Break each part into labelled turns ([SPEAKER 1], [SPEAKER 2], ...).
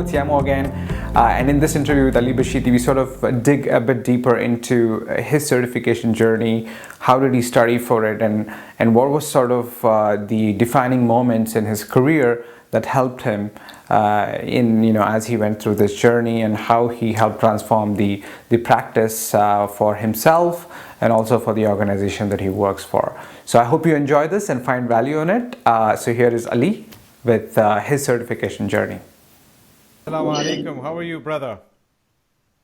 [SPEAKER 1] it's Yamo again. And in this interview with Ali Bashiti, we sort of dig a bit deeper into his certification journey. How did he study for it, and what was sort of the defining moments in his career that helped him as he went through this journey, and how he helped transform the practice for himself and also for the organization that he works for. So I hope you enjoy this and find value in it. So here is Ali with his certification journey. Assalamu alaikum. How are you, brother?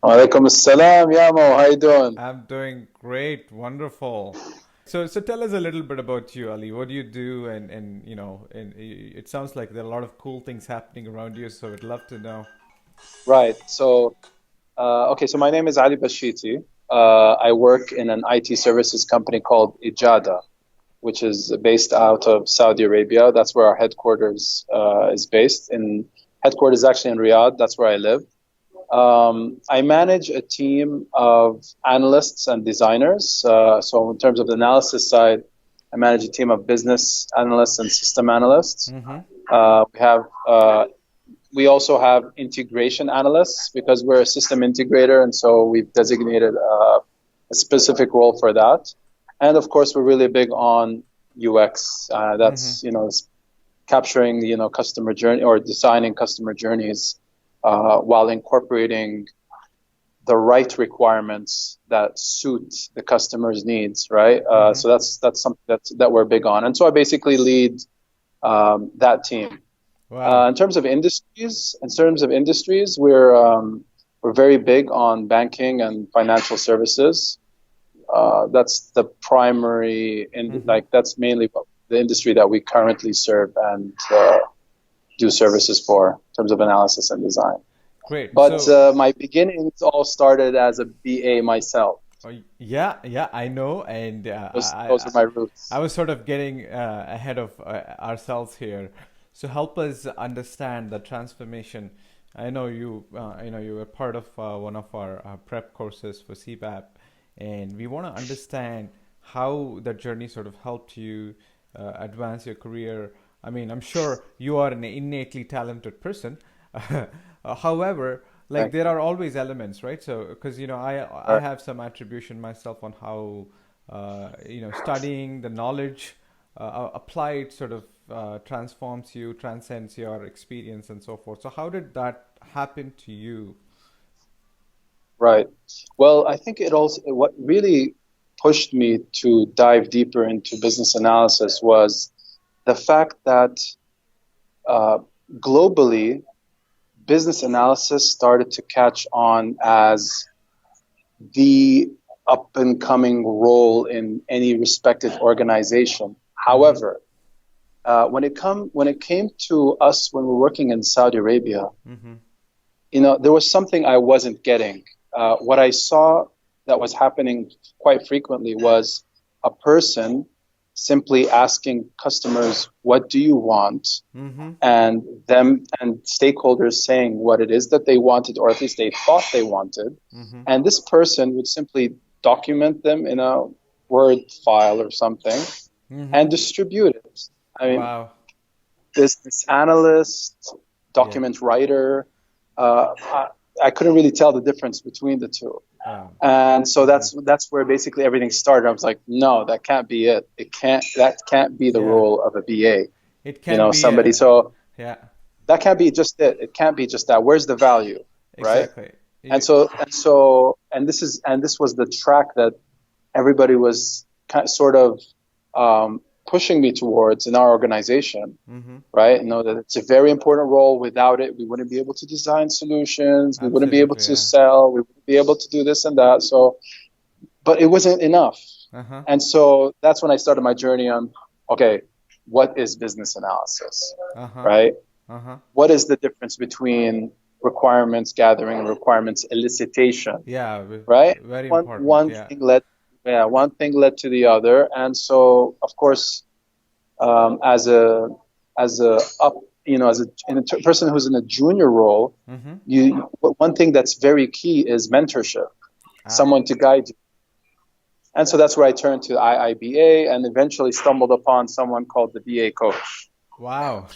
[SPEAKER 2] Walaikum assalam, Yamo. How you doing?
[SPEAKER 1] I'm doing great, wonderful. So tell us a little bit about you, Ali. What do you do? And it sounds like there are a lot of cool things happening around you. So I'd love to know.
[SPEAKER 2] Right. So, so my name is Ali Bashiti. I work in an IT services company called Ijada, which is based out of Saudi Arabia. That's where our headquarters is based. Headquarters actually in Riyadh. That's where I live. I manage a team of analysts and designers. So in terms of the analysis side, I manage a team of business analysts and system analysts. We also have integration analysts because we're a system integrator, and so we've designated a specific role for that. And of course, we're really big on UX. That's capturing customer journey or designing customer journeys while incorporating the right requirements that suit the customer's needs. Right. So that's something that we're big on, and so I basically lead that team.
[SPEAKER 1] Wow.
[SPEAKER 2] In terms of industries, we're very big on banking and financial services. That's the primary, that's mainly the industry that we currently serve and do services for in terms of analysis and design.
[SPEAKER 1] Great.
[SPEAKER 2] But my beginnings all started as a BA myself.
[SPEAKER 1] Yeah, I know, and
[SPEAKER 2] those are my roots.
[SPEAKER 1] I was sort of getting ahead of ourselves here. So help us understand the transformation. I know you were part of one of our prep courses for CBAP, and we want to understand how that journey sort of helped you advance your career. I mean, I'm sure you are an innately talented person. However, there are always elements, right? So, because I have some attribution myself on how studying the knowledge applied sort of transforms you, transcends your experience, and so forth. So, how did that happen to you?
[SPEAKER 2] Right. Well, I think what really pushed me to dive deeper into business analysis was the fact that globally, business analysis started to catch on as the up-and-coming role in any respected organization. However, when it came to us when we were working in Saudi Arabia, there was something I wasn't getting. What I saw that was happening quite frequently was a person simply asking customers, "What do you want?" and stakeholders saying what it is that they wanted, or at least they thought they wanted, and this person would simply document them in a Word file or something and distribute it. I mean,
[SPEAKER 1] wow.
[SPEAKER 2] Business analyst, document writer, I couldn't really tell the difference between the two.
[SPEAKER 1] Wow.
[SPEAKER 2] And so that's where basically everything started. I was like, no, that can't be it. That can't be the role of a BA.
[SPEAKER 1] It can't be
[SPEAKER 2] somebody.
[SPEAKER 1] Yeah.
[SPEAKER 2] That can't be just it. It can't be just that. Where's the value?
[SPEAKER 1] Exactly.
[SPEAKER 2] Right? And this was the track that everybody was sort of pushing me towards in our organization, right? That it's a very important role. Without it, we wouldn't be able to design solutions. We wouldn't be able to sell. We wouldn't be able to do this and that. So, but it wasn't enough. And so that's when I started my journey on, okay, what is business analysis, right? What is the difference between requirements gathering and requirements elicitation?
[SPEAKER 1] Yeah,
[SPEAKER 2] right.
[SPEAKER 1] Very important.
[SPEAKER 2] One thing led to the other, and so of course, as a person who's in a junior role, one thing that's very key is mentorship, someone to guide you. And so that's where I turned to IIBA and eventually stumbled upon someone called the BA coach.
[SPEAKER 1] Wow.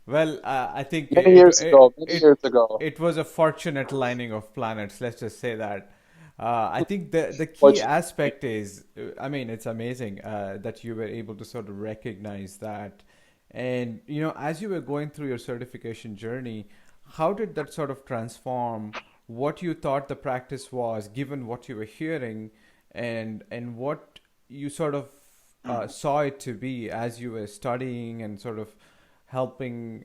[SPEAKER 1] Well, I think
[SPEAKER 2] Many years ago, many years ago.
[SPEAKER 1] it was a fortunate lining of planets. Let's just say that. I think the key
[SPEAKER 2] Fortunately.
[SPEAKER 1] aspect is, I mean, it's amazing that you were able to sort of recognize that, and as you were going through your certification journey, how did that sort of transform what you thought the practice was, given what you were hearing, and what you sort of saw it to be as you were studying and sort of helping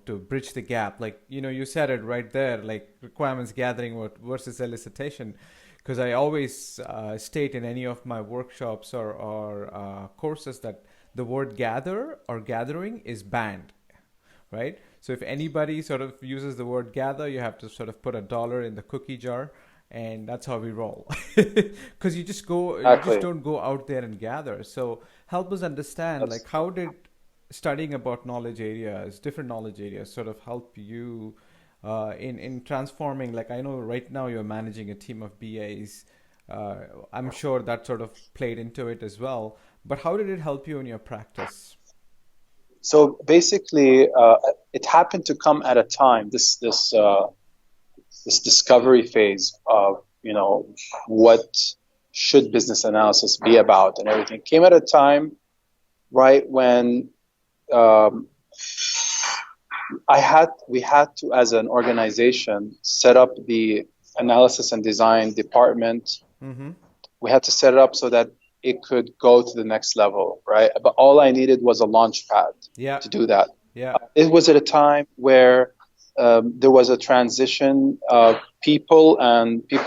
[SPEAKER 1] to bridge the gap, like you said it right there, like requirements gathering versus elicitation, because I always state in any of my workshops or courses that the word gather or gathering is banned, right? So if anybody sort of uses the word gather, you have to sort of put $1 in the cookie jar, and that's how we roll. Because you just
[SPEAKER 2] Exactly.
[SPEAKER 1] don't go out there and gather. So help us understand, like,
[SPEAKER 2] That's
[SPEAKER 1] how did studying about knowledge areas, different knowledge areas, sort of help you in transforming? Like, I know right now you're managing a team of BAs. I'm sure that sort of played into it as well. But how did it help you in your practice?
[SPEAKER 2] so basically, it happened to come at a time. This discovery phase of what should business analysis be about and everything came at a time right when um, we had to, as an organization, set up the analysis and design department.
[SPEAKER 1] Mm-hmm.
[SPEAKER 2] We had to set it up so that it could go to the next level, right? But all I needed was a launch pad
[SPEAKER 1] Yeah.
[SPEAKER 2] to do that.
[SPEAKER 1] Yeah.
[SPEAKER 2] It was at a time where there was a transition of people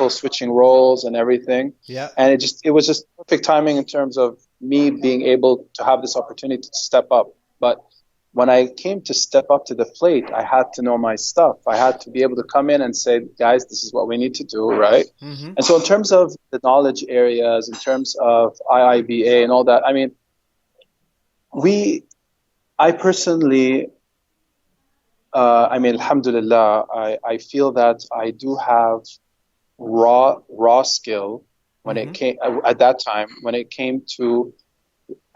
[SPEAKER 2] switching roles and everything,
[SPEAKER 1] Yeah.
[SPEAKER 2] and it was just perfect timing in terms of me being able to have this opportunity to step up. But when I came to step up to the plate, I had to know my stuff. I had to be able to come in and say, guys, this is what we need to do, right?
[SPEAKER 1] Mm-hmm.
[SPEAKER 2] And so in terms of the knowledge areas, in terms of IIBA and all that, I mean, we I personally, alhamdulillah, I feel that I do have raw skill when it
[SPEAKER 1] Mm-hmm.
[SPEAKER 2] came at that time when it came to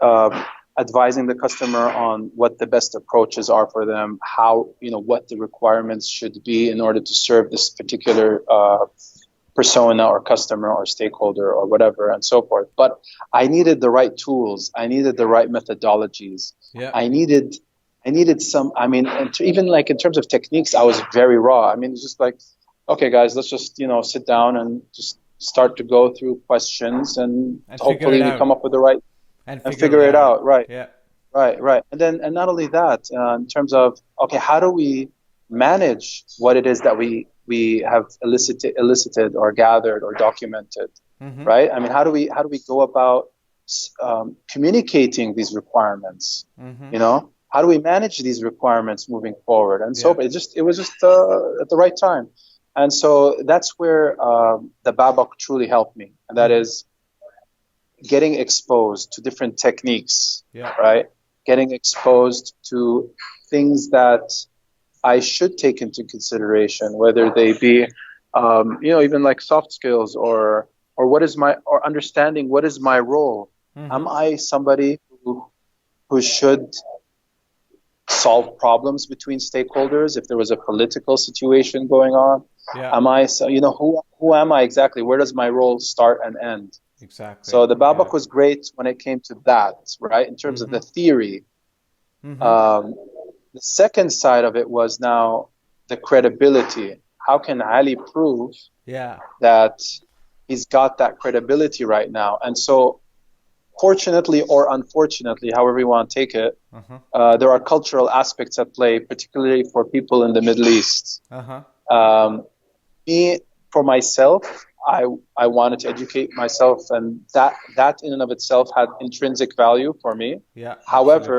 [SPEAKER 2] uh, advising the customer on what the best approaches are for them, how what the requirements should be in order to serve this particular persona or customer or stakeholder or whatever and so forth. But I needed the right tools. I needed the right methodologies.
[SPEAKER 1] Yeah.
[SPEAKER 2] I needed I needed some. I mean, even like in terms of techniques, I was very raw. I mean, it's just like, okay, guys, let's just sit down and just start to go through questions, and
[SPEAKER 1] And figure it
[SPEAKER 2] hopefully we come
[SPEAKER 1] out.
[SPEAKER 2] up with the right
[SPEAKER 1] And
[SPEAKER 2] and
[SPEAKER 1] figure
[SPEAKER 2] figure
[SPEAKER 1] it
[SPEAKER 2] it
[SPEAKER 1] out.
[SPEAKER 2] out. Right,
[SPEAKER 1] Yeah.
[SPEAKER 2] right, right. And not only that, in terms of okay, how do we manage what it is that we have elicited or gathered or documented,
[SPEAKER 1] Mm-hmm.
[SPEAKER 2] right? I mean, how do we go about communicating these requirements?
[SPEAKER 1] Mm-hmm.
[SPEAKER 2] How do we manage these requirements moving forward? And so
[SPEAKER 1] Yeah.
[SPEAKER 2] it was just at the right time. And so that's where the Babak truly helped me, and that
[SPEAKER 1] Mm-hmm.
[SPEAKER 2] is getting exposed to different techniques,
[SPEAKER 1] Yeah.
[SPEAKER 2] right? Getting exposed to things that I should take into consideration, whether they be, even like soft skills or or understanding what is my role.
[SPEAKER 1] Mm-hmm.
[SPEAKER 2] Am I somebody who should solve problems between stakeholders if there was a political situation going on?
[SPEAKER 1] Yeah.
[SPEAKER 2] Am I, so, who am I exactly? Where does my role start and end?
[SPEAKER 1] Exactly.
[SPEAKER 2] So the
[SPEAKER 1] Yeah.
[SPEAKER 2] Babak was great when it came to that, right? In terms of
[SPEAKER 1] Mm-hmm.
[SPEAKER 2] the theory.
[SPEAKER 1] Mm-hmm.
[SPEAKER 2] Um, the second side of it was now the credibility. How can Ali prove
[SPEAKER 1] Yeah.
[SPEAKER 2] that he's got that credibility right now? And so, fortunately or unfortunately, however you want to take it,
[SPEAKER 1] Uh-huh.
[SPEAKER 2] there are cultural aspects at play, particularly for people in the Middle East.
[SPEAKER 1] Uh-huh.
[SPEAKER 2] Um, me, for myself, I wanted to educate myself, and that in and of itself had intrinsic value for me.
[SPEAKER 1] Yeah.
[SPEAKER 2] However,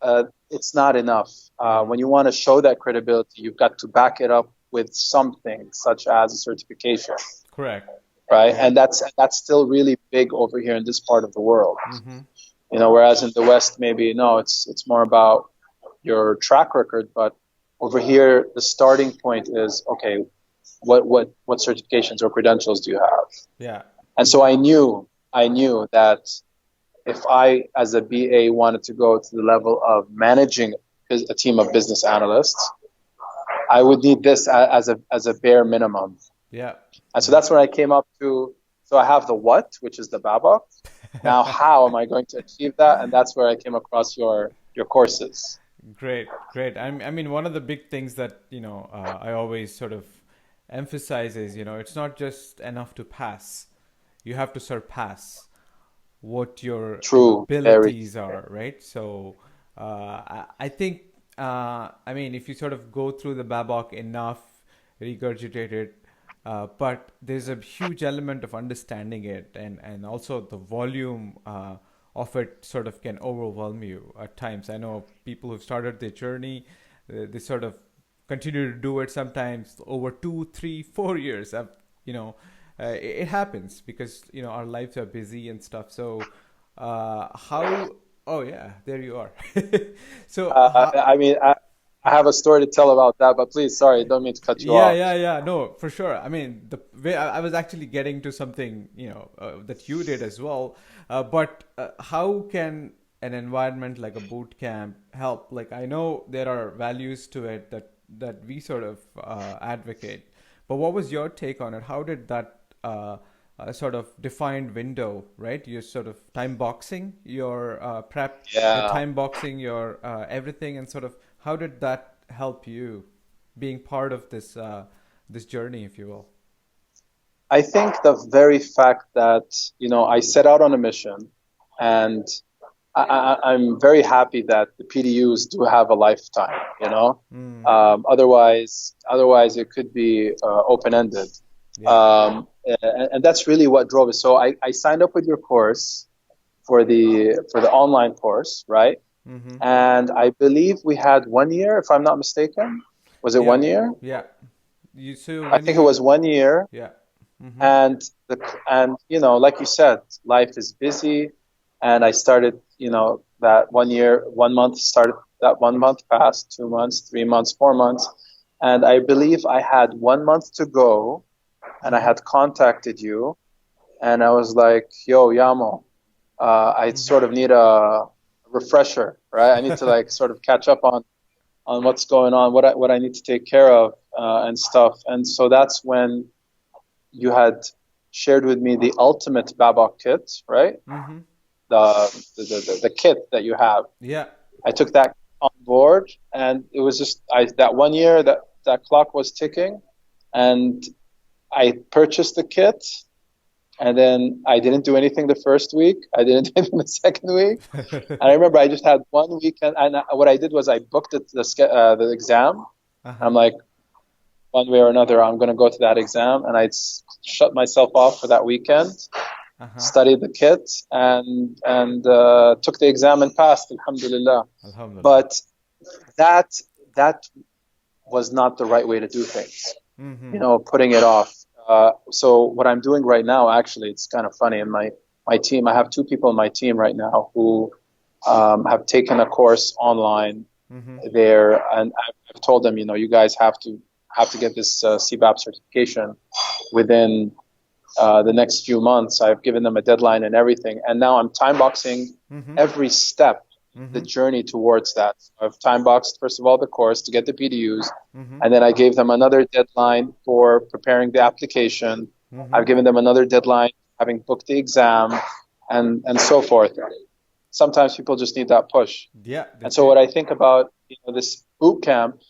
[SPEAKER 1] Absolutely.
[SPEAKER 2] it's not enough.
[SPEAKER 1] Mm.
[SPEAKER 2] When you want to show that credibility, you've got to back it up with something, such as a certification,
[SPEAKER 1] Correct.
[SPEAKER 2] right?
[SPEAKER 1] Yeah.
[SPEAKER 2] And that's still really big over here in this part of the world.
[SPEAKER 1] Mm-hmm.
[SPEAKER 2] Whereas in the West, maybe no, it's more about your track record. But over here, the starting point is okay. What certifications or credentials do you have?
[SPEAKER 1] Yeah.
[SPEAKER 2] And so I knew that if I, as a BA, wanted to go to the level of managing a team of business analysts, I would need this as a bare minimum.
[SPEAKER 1] Yeah.
[SPEAKER 2] And so that's when I came up to, so I have the what, which is the Babok. Now, how am I going to achieve that? And that's where I came across your courses.
[SPEAKER 1] Great. I mean, one of the big things that, I always sort of emphasize is, it's not just enough to pass. You have to surpass what your
[SPEAKER 2] True, very.
[SPEAKER 1] abilities are, right? So I think, I mean, if you sort of go through the Babok enough, regurgitate it, but there's a huge element of understanding it, and also the volume of it sort of can overwhelm you at times. I know people who've started their journey, they sort of continue to do it sometimes over 2, 3, 4 years. It happens because our lives are busy and stuff. So how? Oh yeah, there you are. So
[SPEAKER 2] I mean, I have a story to tell about that, but please, sorry, don't mean to cut you off.
[SPEAKER 1] yeah. No, for sure. I mean, the way I was actually getting to something, that you did as well. But how can an environment like a boot camp help? Like, I know there are values to it that we sort of advocate. But what was your take on it? How did that sort of defined window, right? You're sort of time boxing your prep,
[SPEAKER 2] Yeah.
[SPEAKER 1] time boxing your everything, and sort of how did that help you being part of this journey, if you will?
[SPEAKER 2] I think the very fact that, I set out on a mission, and I'm very happy that the PDUs do have a lifetime, Otherwise it could be open-ended.
[SPEAKER 1] Yeah.
[SPEAKER 2] And that's really what drove it. So I signed up with your course for the online course, right?
[SPEAKER 1] Mm-hmm.
[SPEAKER 2] And I believe we had 1 year, if I'm not mistaken. Was it 1 year?
[SPEAKER 1] Yeah.
[SPEAKER 2] I think it was 1 year.
[SPEAKER 1] Yeah. Mm-hmm.
[SPEAKER 2] And like you said, life is busy, and I started, that 1 year, 1 month started. That 1 month passed, 2 months, 3 months, 4 months, and I believe I had 1 month to go, and I had contacted you, and I was like, "Yo, Yamo, I sort of need a refresher, right? I need to sort of catch up on what's going on, what I need to take care of, and stuff." And so that's when you had shared with me the ultimate Babok kit, right?
[SPEAKER 1] Mm-hmm.
[SPEAKER 2] The kit that you have.
[SPEAKER 1] Yeah.
[SPEAKER 2] I took that on board, and it was just that 1 year that clock was ticking, and I purchased the kit, and then I didn't do anything the first week. I didn't do anything the second week. And I remember I just had 1 weekend, and what I did was I booked the exam.
[SPEAKER 1] Uh-huh.
[SPEAKER 2] I'm like, one way or another, I'm going to go to that exam, and I shut myself off for that weekend, studied the kit, and took the exam and passed. Alhamdulillah. But that was not the right way to do things. Mm-hmm. Putting it off. So what I'm doing right now, actually, it's kind of funny. In my team, I have 2 people in my team right now who have taken a course online there, and I've told them, you guys have to get this CBAP certification within the next few months. I've given them a deadline and everything, and now I'm time boxing every step. The journey towards that. So I've time boxed, first of all, the course to get the PDUs, and then I gave them another deadline for preparing the application. I've given them another deadline, having booked the exam, and so forth. Sometimes people just need that push.
[SPEAKER 1] Yeah.
[SPEAKER 2] And so what I think about this boot camp,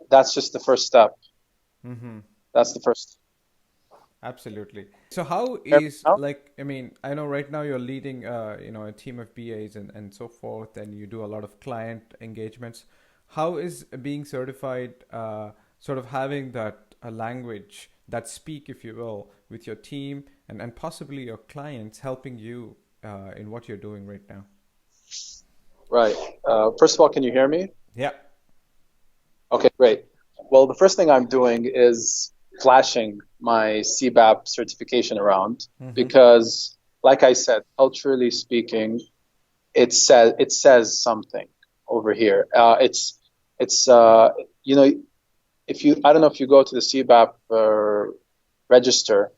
[SPEAKER 2] that's just the first step. That's the first.
[SPEAKER 1] Absolutely. So how is, I mean, I know right now you're leading, a team of BAs and so forth, and you do a lot of client engagements. How is being certified, sort of having that language, that speak, if you will, with your team and possibly your clients helping you in what you're doing right now?
[SPEAKER 2] Right. First of all, can you hear me?
[SPEAKER 1] Yeah.
[SPEAKER 2] Okay, great. Well, the first thing I'm doing is flashing my CBAP certification around because, like I said, culturally speaking, it says something over here. It's I don't know if you go to the CBAP register,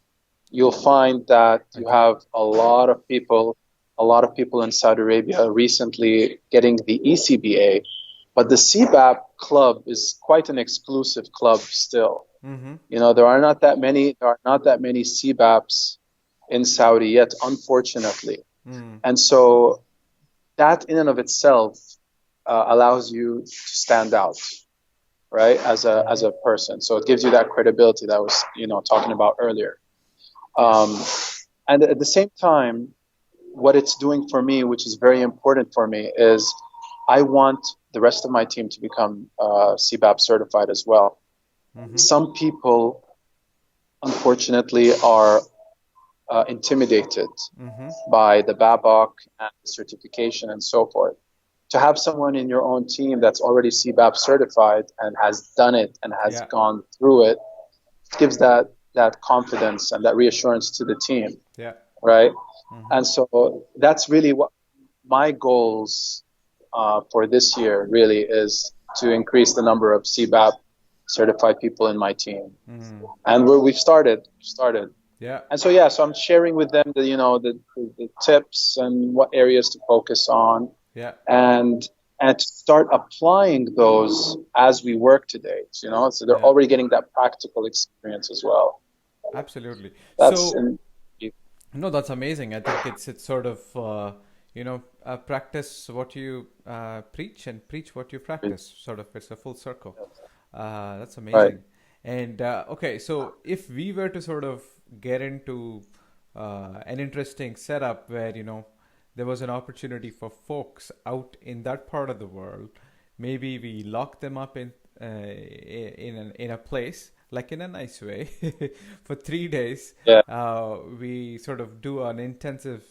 [SPEAKER 2] you'll find that you have a lot of people in Saudi Arabia recently getting the ECBA, But the CBAP club is quite an exclusive club still.
[SPEAKER 1] Mm-hmm.
[SPEAKER 2] You know, there are not that many CBAPs in Saudi yet, unfortunately.
[SPEAKER 1] Mm.
[SPEAKER 2] And so that in and of itself allows you to stand out, right, as a person. So it gives you that credibility that I was, talking about earlier. And at the same time, what it's doing for me, which is very important for me, is I want the rest of my team to become CBAP certified as well.
[SPEAKER 1] Mm-hmm.
[SPEAKER 2] Some people, unfortunately, are intimidated
[SPEAKER 1] Mm-hmm.
[SPEAKER 2] by the BABOK and the certification and so forth. To have someone in your own team that's already CBAP certified and has done it and has gone through it gives that confidence and that reassurance to the team.
[SPEAKER 1] Yeah.
[SPEAKER 2] Right.
[SPEAKER 1] Mm-hmm.
[SPEAKER 2] And so that's really what my goals for this year really is, to increase the number of CBAP certified people in my team. Mm-hmm. And we've started.
[SPEAKER 1] Yeah.
[SPEAKER 2] And so, so I'm sharing with them the tips and what areas to focus on.
[SPEAKER 1] Yeah.
[SPEAKER 2] And to start applying those as we work today, so they're already getting that practical experience as well.
[SPEAKER 1] Absolutely.
[SPEAKER 2] That's
[SPEAKER 1] no, that's amazing. I think it's sort of practice what you preach and preach what you practice. Sort of, it's a full circle. That's amazing.
[SPEAKER 2] Right.
[SPEAKER 1] And okay, so if we were to sort of get into an interesting setup where there was an opportunity for folks out in that part of the world, maybe we lock them up in a place, like in a nice way, for 3 days.
[SPEAKER 2] Yeah.
[SPEAKER 1] We sort of do an intensive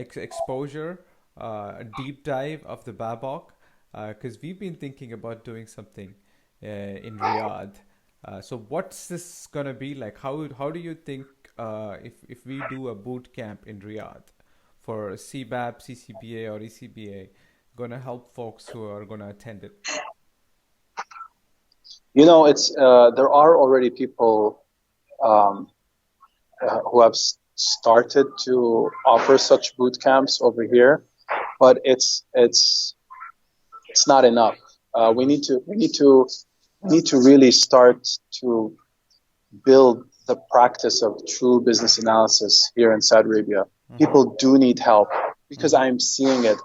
[SPEAKER 1] exposure, a deep dive of the BABOK, because we've been thinking about doing something in Riyadh. So what's this gonna be like? How do you think if we do a boot camp in Riyadh for CBAP, CCBA, or ECBA, gonna help folks who are gonna attend it?
[SPEAKER 2] It's there are already people who have started to offer such boot camps over here, but it's not enough. We need to really start to build the practice of true business analysis here in Saudi Arabia. Mm-hmm. People do need help because I'm seeing it.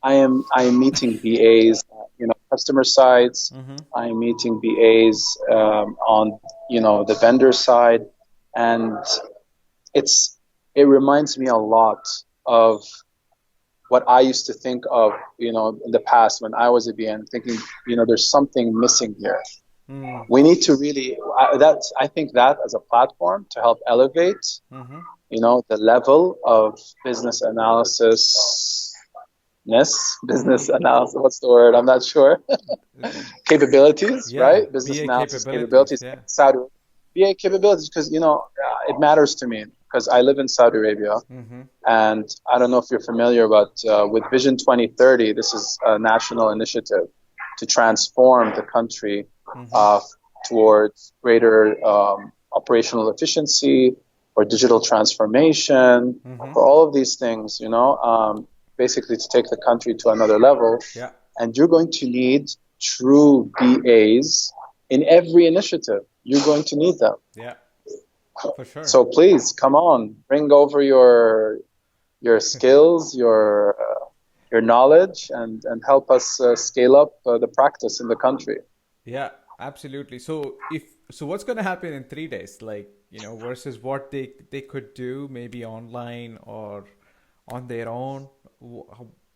[SPEAKER 2] I am meeting BAs, customer sides. Mm-hmm. I'm meeting BAs on the vendor side, and it reminds me a lot of what I used to think of, in the past when I was a BA, and thinking, there's something missing here. Mm. We need to really, I think that as a platform to help elevate, the level of business analysis, what's the word? I'm not sure. Capabilities, right? Business BA analysis capabilities.
[SPEAKER 1] Yeah.
[SPEAKER 2] Saudi BA capabilities, because, it matters to me because I live in Saudi Arabia. Mm-hmm. And I don't know if you're familiar, but with Vision 2030, this is a national initiative to transform the country towards greater operational efficiency or digital transformation, for all of these things, basically to take the country to another level.
[SPEAKER 1] Yeah.
[SPEAKER 2] And you're going to need true BAs in every initiative. You're going to need them.
[SPEAKER 1] Yeah, for sure.
[SPEAKER 2] So please, come on, bring over your skills, your knowledge, and help us scale up the practice in the country.
[SPEAKER 1] Yeah, absolutely. So what's going to happen in 3 days, like, versus what they could do maybe online or on their own?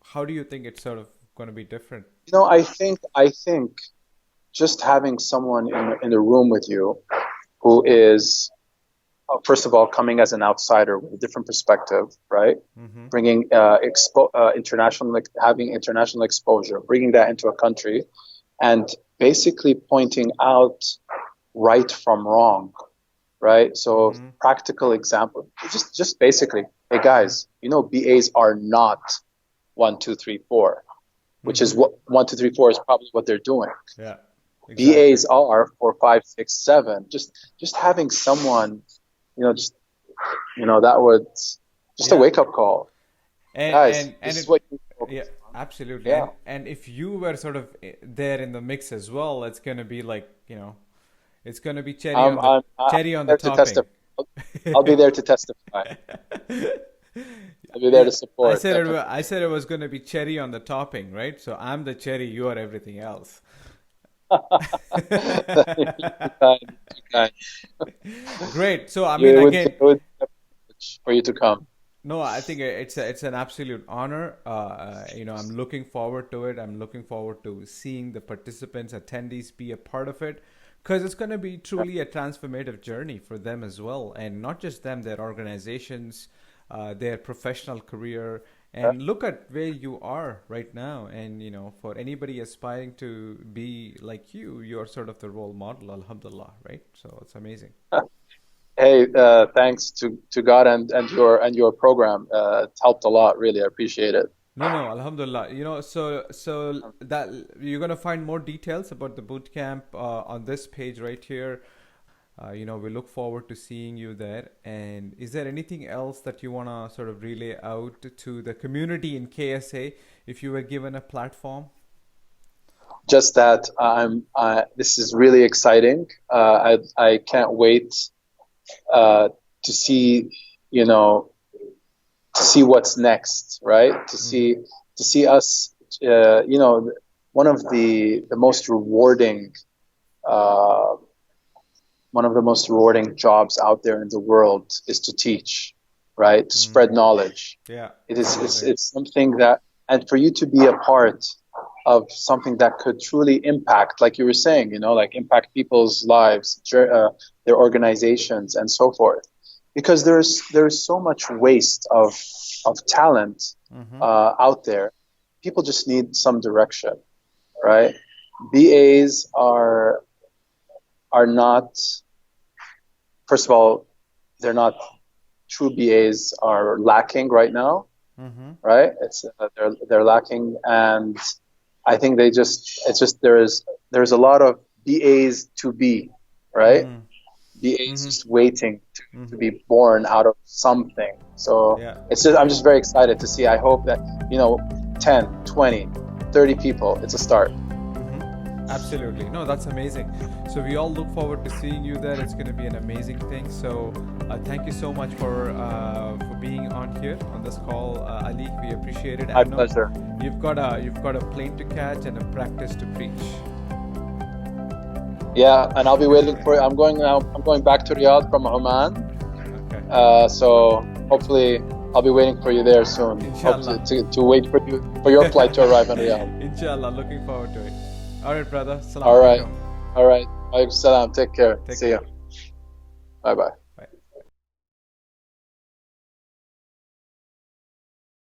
[SPEAKER 1] How do you think it's sort of going to be different?
[SPEAKER 2] I think just having someone in the room with you who is, first of all, coming as an outsider with a different perspective, right? Mm-hmm. Bringing having international exposure, bringing that into a country, and basically pointing out right from wrong, right? So practical example, just basically, hey guys, BAs are not 1, 2, 3, 4, which is what 1, 2, 3, 4 is probably what they're doing.
[SPEAKER 1] Yeah. Exactly.
[SPEAKER 2] BAs are 4, 5, 6, 7. Just having someone, that would just a wake up call.
[SPEAKER 1] And,
[SPEAKER 2] guys,
[SPEAKER 1] and
[SPEAKER 2] this
[SPEAKER 1] it,
[SPEAKER 2] is what you focus on.
[SPEAKER 1] Absolutely.
[SPEAKER 2] Yeah.
[SPEAKER 1] And if you were sort of there in the mix as well, it's going to be like, it's going to be
[SPEAKER 2] I'm
[SPEAKER 1] cherry on the
[SPEAKER 2] there to
[SPEAKER 1] topping.
[SPEAKER 2] testify. I'll be there to testify. I'll be there
[SPEAKER 1] Yeah,
[SPEAKER 2] to support.
[SPEAKER 1] I
[SPEAKER 2] Definitely.
[SPEAKER 1] said it was going to be cherry on the topping, right? So I'm the cherry, you are everything else.
[SPEAKER 2] You're too kind. You're too kind.
[SPEAKER 1] Great. So I mean,
[SPEAKER 2] You would,
[SPEAKER 1] again,
[SPEAKER 2] it would be a privilege for you to come.
[SPEAKER 1] no, I think it's an absolute honor. I'm looking forward to it. I'm looking forward to seeing the participants, attendees be a part of it, because it's going to be truly a transformative journey for them as well, and not just them, their organizations, their professional career,
[SPEAKER 2] Yeah.
[SPEAKER 1] and look at where you are right now. And for anybody aspiring to be like you, you're sort of the role model, alhamdulillah, right? So it's amazing.
[SPEAKER 2] Hey, thanks to God and your program. It's helped a lot. Really, I appreciate it.
[SPEAKER 1] No, no, Alhamdulillah. So that you're gonna find more details about the boot camp on this page right here. We look forward to seeing you there. And is there anything else that you wanna sort of relay out to the community in KSA if you were given a platform?
[SPEAKER 2] Just that this is really exciting. I can't wait to see, you know, to see what's next, right?
[SPEAKER 1] Mm-hmm.
[SPEAKER 2] To see us, one of the most rewarding, uh, one of the most rewarding jobs out there in the world is to teach, right? To
[SPEAKER 1] Mm.
[SPEAKER 2] spread knowledge.
[SPEAKER 1] Yeah,
[SPEAKER 2] It's
[SPEAKER 1] amazing.
[SPEAKER 2] it's something that, and for you to be a part of something that could truly impact, like you were saying, like impact people's lives, their organizations, and so forth. Because there's so much waste of talent
[SPEAKER 1] Mm-hmm.
[SPEAKER 2] out there. People just need some direction, right? BAs are not. First of all, they're not. True BAs are lacking right now,
[SPEAKER 1] Mm-hmm.
[SPEAKER 2] right? They're lacking, and I think it's just there's a lot of BAs to be, right?
[SPEAKER 1] Mm.
[SPEAKER 2] BAs
[SPEAKER 1] Mm-hmm.
[SPEAKER 2] just waiting to
[SPEAKER 1] Mm-hmm.
[SPEAKER 2] be born out of something. So
[SPEAKER 1] Yeah.
[SPEAKER 2] I'm just very excited to see. I hope that 10, 20, 30 people. It's a start.
[SPEAKER 1] Mm-hmm. Absolutely. No, that's amazing. So we all look forward to seeing you there. It's going to be an amazing thing. So thank you so much for being on here on this call, Ali. We appreciate it.
[SPEAKER 2] My
[SPEAKER 1] I know
[SPEAKER 2] pleasure.
[SPEAKER 1] you've got a plane to catch and a practice to preach.
[SPEAKER 2] Yeah, and I'll be waiting for you. I'm going now. I'm going back to Riyadh from Oman.
[SPEAKER 1] Okay.
[SPEAKER 2] So hopefully I'll be waiting for you there soon. Hope
[SPEAKER 1] Inshallah.
[SPEAKER 2] to wait for you for your flight to arrive in Riyadh.
[SPEAKER 1] Inshallah. Looking forward to it. All right, brother. Salam
[SPEAKER 2] All right.
[SPEAKER 1] alaikum.
[SPEAKER 2] All right. Alaikum salam. Take care.
[SPEAKER 1] Take
[SPEAKER 2] See
[SPEAKER 1] care.
[SPEAKER 2] you. Bye bye.